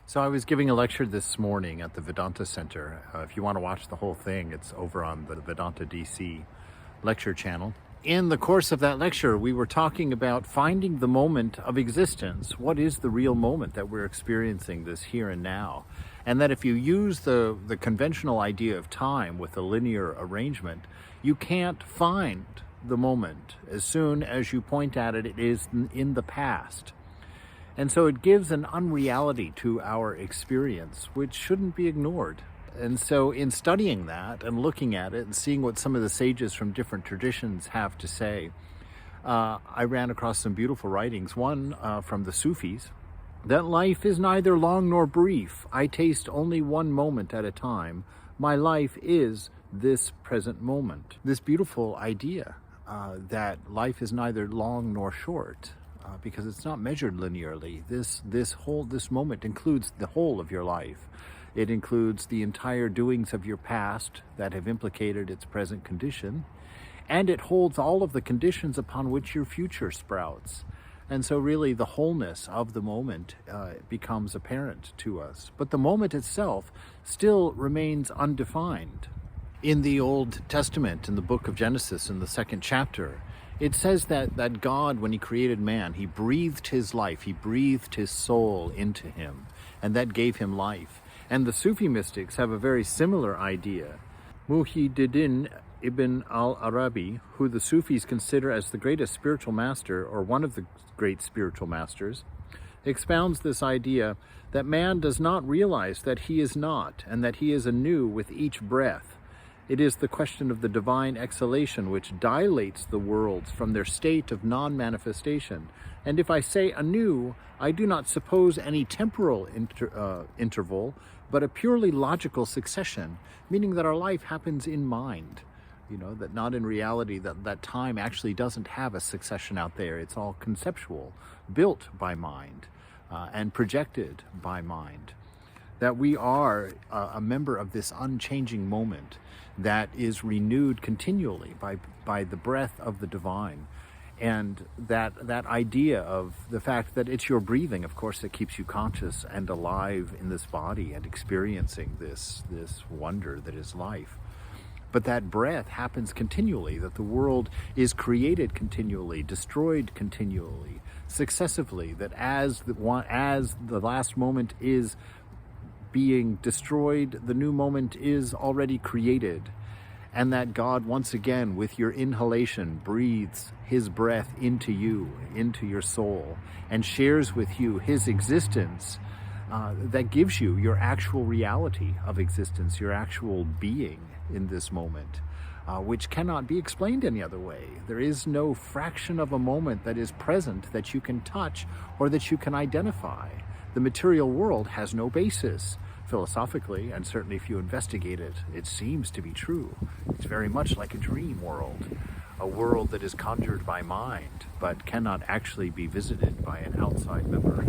So I was giving a lecture this morning at the Vedanta Center. If you want to watch the whole thing, it's over on the Vedanta DC lecture channel. In the course of that lecture, we were talking about finding the moment of existence. What is the real moment that we're experiencing this here and now? And that if you use the conventional idea of time with a linear arrangement, you can't find the moment. As soon as you point at it, it is in the past. And so it gives an unreality to our experience, which shouldn't be ignored. And so in studying that and looking at it and seeing what some of the sages from different traditions have to say, I ran across some beautiful writings. One from the Sufis, that life is neither long nor brief. I taste only one moment at a time. My life is this present moment. This beautiful idea that life is neither long nor short. Because it's not measured linearly. This moment includes the whole of your life. It includes the entire doings of your past that have implicated its present condition, and it holds all of the conditions upon which your future sprouts. And so really the wholeness of the moment becomes apparent to us. But the moment itself still remains undefined. In the Old Testament, in the book of Genesis, in the 2nd chapter, it says that God, when he created man, he breathed his life, he breathed his soul into him, and that gave him life. And the Sufi mystics have a very similar idea. Muhyiddin ibn al-Arabi, who the Sufis consider as the greatest spiritual master, or one of the great spiritual masters, expounds this idea that man does not realize that he is not, and that he is anew with each breath. It is the question of the divine exhalation which dilates the worlds from their state of non-manifestation. And if I say anew, I do not suppose any temporal interval, but a purely logical succession, meaning that our life happens in mind. That not in reality, that time actually doesn't have a succession out there. It's all conceptual, built by mind, and projected by mind. That we are a member of this unchanging moment that is renewed continually by the breath of the divine. And that idea of the fact that it's your breathing, of course, that keeps you conscious and alive in this body and experiencing this wonder that is life. But that breath happens continually, that the world is created continually, destroyed continually, successively, that as the last moment is being destroyed, the new moment is already created, and that God once again with your inhalation breathes his breath into you, into your soul, and shares with you his existence that gives you your actual reality of existence, your actual being in this moment, which cannot be explained any other way. There is no fraction of a moment that is present that you can touch or that you can identify. The material world has no basis. Philosophically, and certainly if you investigate it, it seems to be true. It's very much like a dream world, a world that is conjured by mind, but cannot actually be visited by an outside member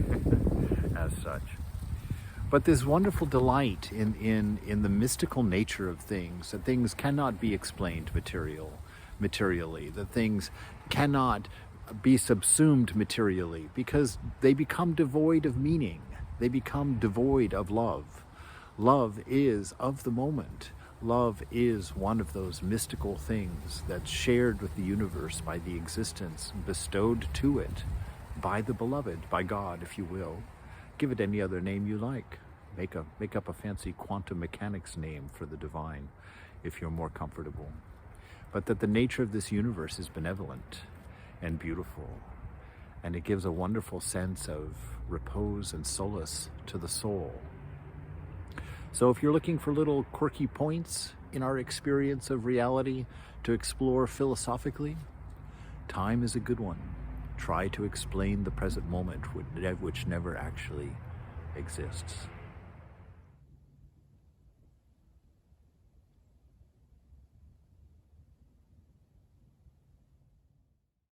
as such. But this wonderful delight in the mystical nature of things, that things cannot be explained materially, that things cannot be subsumed materially, because they become devoid of meaning. They become devoid of love. Love is of the moment. Love is one of those mystical things that's shared with the universe by the existence bestowed to it by the beloved, by God, if you will. Give it any other name you like. Make up a fancy quantum mechanics name for the divine, if you're more comfortable. But that the nature of this universe is benevolent and beautiful, and it gives a wonderful sense of repose and solace to the soul. So if you're looking for little quirky points in our experience of reality to explore philosophically, time is a good one. Try to explain the present moment, which never actually exists.